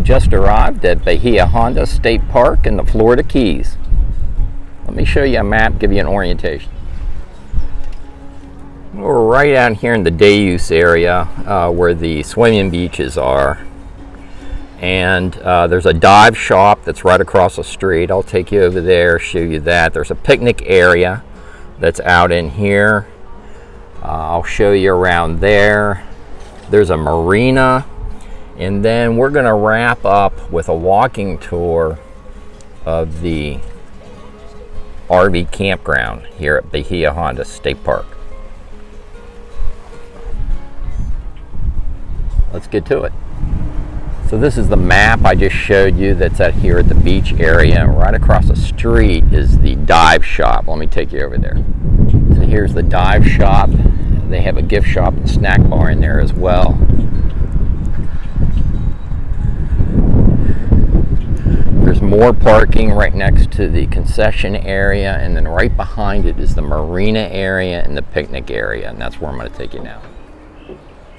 just arrived at Bahia Honda State Park in the Florida Keys. Let me show you a map, give you an orientation. We're right out here in the day use area where the swimming beaches are. And there's a dive shop that's right across the street. I'll take you over there, show you that. There's a picnic area that's out in here. I'll show you around there. There's a marina. And then we're going to wrap up with a walking tour of the RV campground here at Bahia Honda State Park. Let's get to it. So this is the map I just showed you that's out here at the beach area. Right across the street is the dive shop. Let me take you over there. So here's the dive shop. They have a gift shop and snack bar in there as well. There's more parking right next to the concession area, and then right behind it is the marina area and the picnic area, and that's where I'm going to take you now.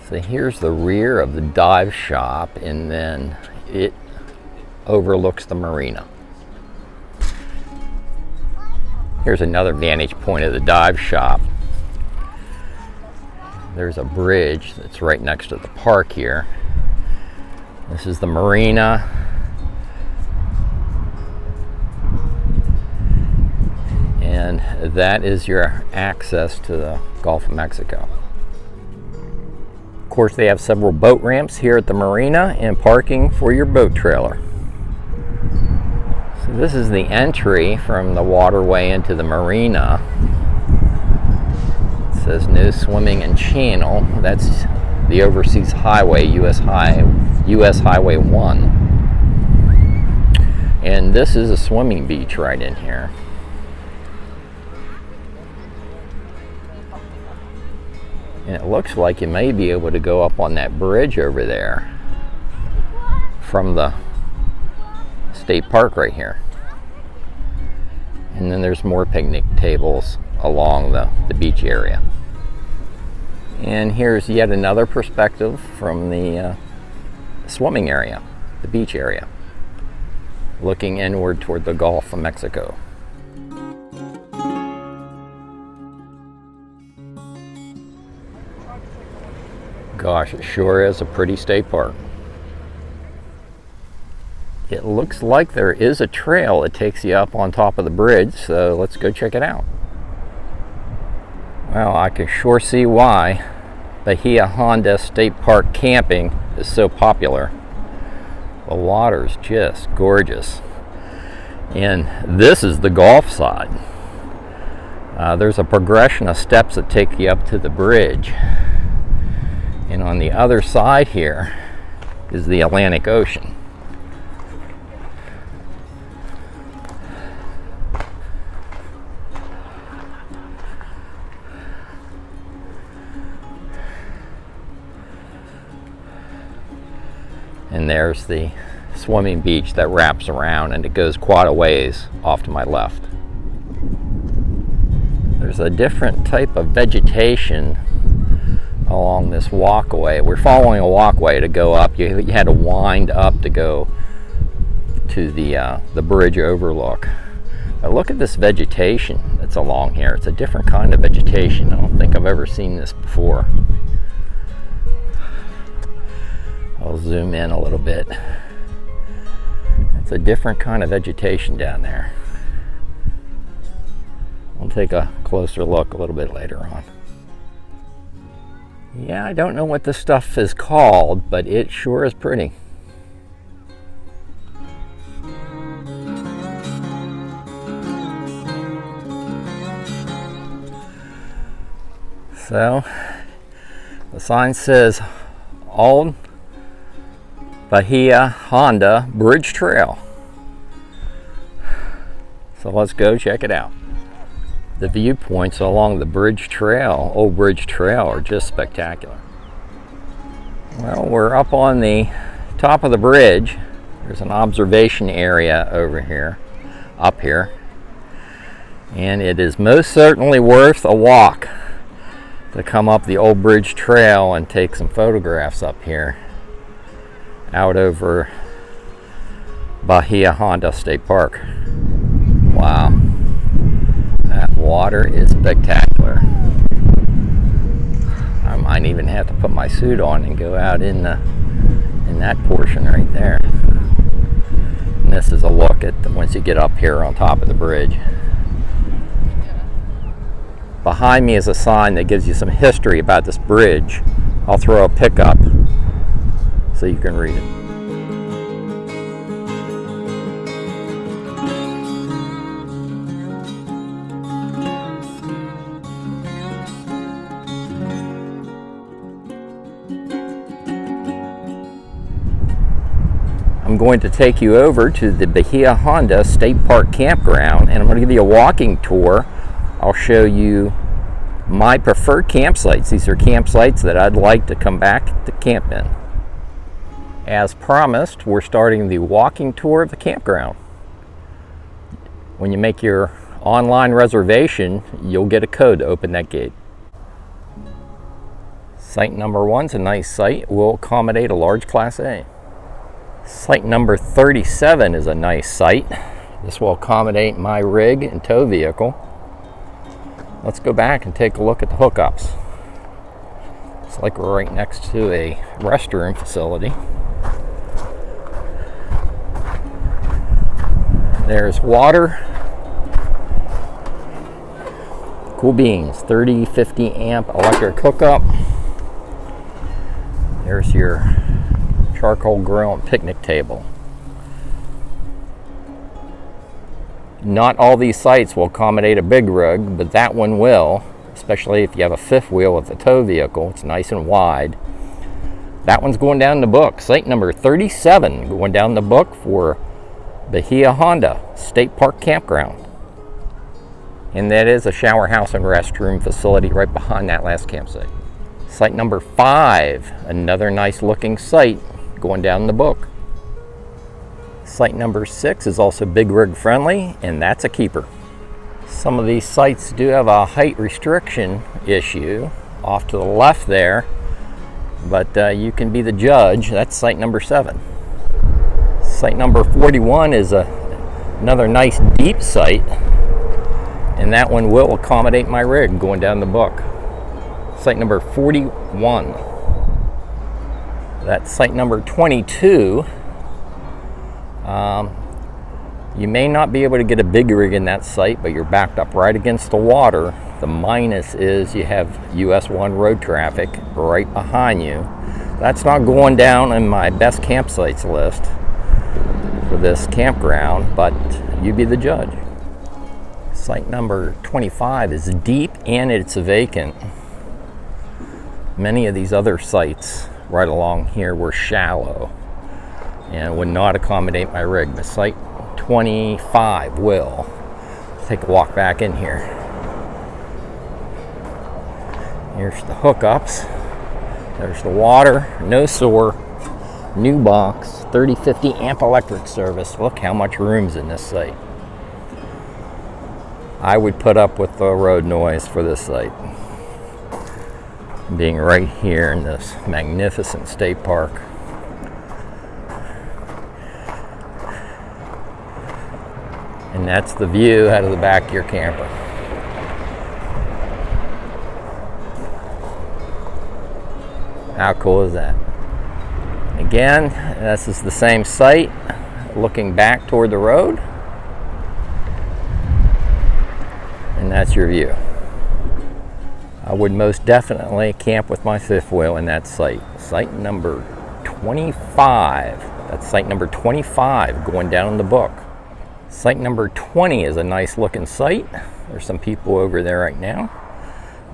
So here's the rear of the dive shop, and then it overlooks the marina. Here's another vantage point of the dive shop. There's a bridge that's right next to the park here. This is the marina. And that is your access to the Gulf of Mexico. Of course, they have several boat ramps here at the marina and parking for your boat trailer. So this is the entry from the waterway into the marina. It says no swimming in channel. That's the overseas highway, US Highway 1. And this is a swimming beach right in here. And it looks like you may be able to go up on that bridge over there from the state park right here. And then there's more picnic tables along the beach area. And here's yet another perspective from the swimming area, the beach area, looking inward toward the Gulf of Mexico. Gosh, it sure is a pretty state park. It looks like there is a trail that takes you up on top of the bridge, so let's go check it out. Well, I can sure see why Bahia Honda State Park camping is so popular. The water's just gorgeous. And this is the Gulf side. There's a progression of steps that take you up to the bridge. And on the other side here is the Atlantic Ocean. And there's the swimming beach that wraps around, and it goes quite a ways off to my left. There's a different type of vegetation along this walkway. We're following a walkway to go up. You had to wind up to go to the bridge overlook. But look at this vegetation that's along here. It's a different kind of vegetation. I don't think I've ever seen this before. I'll zoom in a little bit. It's a different kind of vegetation down there. We'll take a closer look a little bit later on. Yeah, I don't know what this stuff is called, but it sure is pretty. So, the sign says Old Bahia Honda Bridge Trail. So let's go check it out. The viewpoints along the bridge trail, Old Bridge Trail, are just spectacular. Well, we're up on the top of the bridge. There's an observation area over here, up here. And it is most certainly worth a walk to come up the Old Bridge Trail and take some photographs up here, out over Bahia Honda State Park. Wow, that water is spectacular. I might even have to put my suit on and go out in that portion right there. And this is a look at once you get up here on top of the bridge. Behind me is a sign that gives you some history about this bridge. I'll throw a pic up so you can read it. I'm going to take you over to the Bahia Honda State Park campground, and I'm going to give you a walking tour. I'll show you my preferred campsites. These are campsites that I'd like to come back to camp in. As promised, we're starting the walking tour of the campground. When you make your online reservation, you'll get a code to open that gate. Site number 1's a nice site. Will accommodate a large Class A. Site number 37 is a nice site. This will accommodate my rig and tow vehicle. Let's go back and take a look at the hookups. It's like we're right next to a restroom facility. There's water. Cool beans, 30-50 amp electric hookup. There's your charcoal grill and picnic table. Not all these sites will accommodate a big rig, but that one will, especially if you have a fifth wheel with a tow vehicle. It's nice and wide. That one's going down the book. Site number 37 going down the book for Bahia Honda State Park Campground. And that is a shower house and restroom facility right behind that last campsite. Site number 5, another nice looking site going down the book. Site number 6 is also big rig friendly, and that's a keeper. Some of these sites do have a height restriction issue off to the left there, but you can be the judge. That's site number 7. Site number 41 is another nice deep site, and that one will accommodate my rig going down the book. Site number 41. That's site number 22. You may not be able to get a big rig in that site, but you're backed up right against the water. The minus is you have US 1 road traffic right behind you. That's not going down in my best campsites list for this campground, but you be the judge. Site number 25 is deep and it's vacant. Many of these other sites right along here were shallow and would not accommodate my rig. But site 25 will. Let's take a walk back in here. Here's the hookups. There's the water, no sewer, new box, 30-50 amp electric service. Look how much room's in this site. I would put up with the road noise for this site. Being right here in this magnificent state park. And that's the view out of the back of your camper. How cool is that? Again, this is the same site, looking back toward the road. And that's your view. I would most definitely camp with my fifth wheel in that site. Site number 25. That's site number 25 going down the book. Site number 20 is a nice looking site. There's some people over there right now,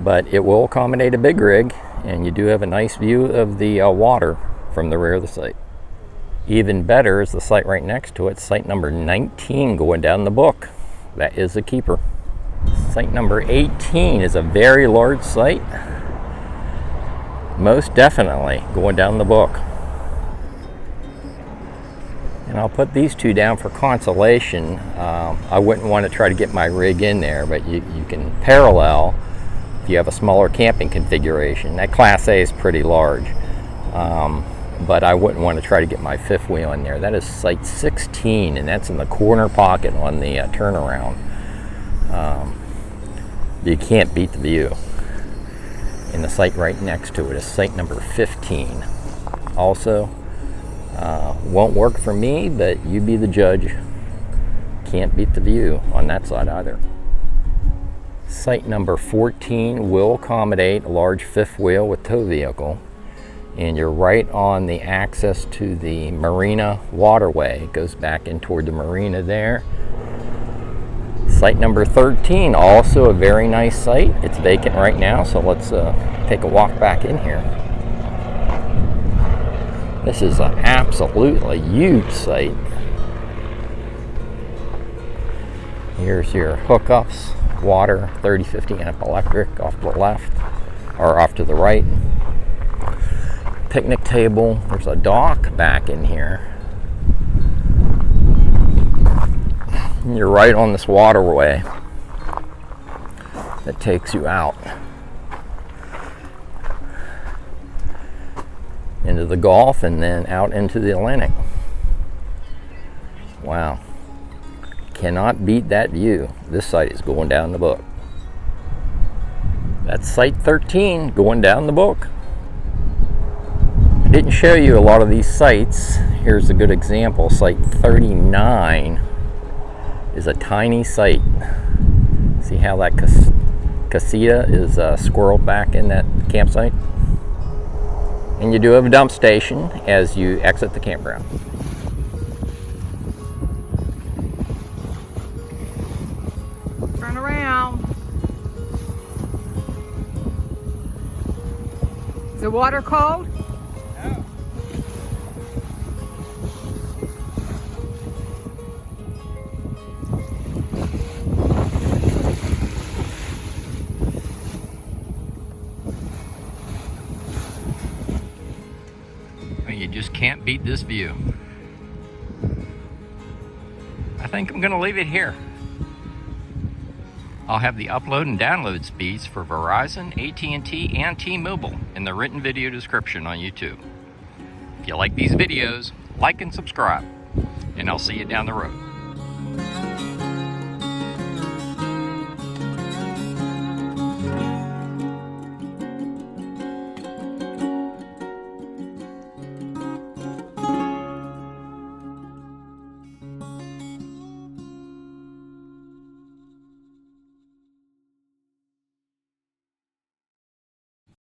but it will accommodate a big rig, and you do have a nice view of the water from the rear of the site. Even better is the site right next to it, site number 19 going down the book. That is a keeper. Site number 18 is a very large site. Most definitely going down the book. And I'll put these two down for consolation. I wouldn't want to try to get my rig in there, but you can parallel if you have a smaller camping configuration. That Class A is pretty large. but I wouldn't want to try to get my fifth wheel in there. That is site 16, and that's in the corner pocket on the turnaround. You can't beat the view. And the site right next to it is site number 15. Also, won't work for me, but you be the judge. Can't beat the view on that side either. Site number 14 will accommodate a large fifth wheel with tow vehicle, and you're right on the access to the marina waterway. It goes back in toward the marina there. Site number 13, also a very nice site. It's vacant right now, so let's take a walk back in here. This is an absolutely huge site. Here's your hookups, water, 30-50 amp electric off to the left, or off to the right. Picnic table, there's a dock back in here. And you're right on this waterway that takes you out into the Gulf and then out into the Atlantic. Wow. Cannot beat that view. This site is going down the book. That's site 13 going down the book. I didn't show you a lot of these sites. Here's a good example. Site 39 is a tiny site. See how that casita is squirreled back in that campsite? And you do have a dump station as you exit the campground. Turn around. Is the water cold? No. You just can't beat this view. I think I'm going to leave it here. I'll have the upload and download speeds for Verizon, AT&T, and T-Mobile in the written video description on YouTube. If you like these videos, like and subscribe, and I'll see you down the road.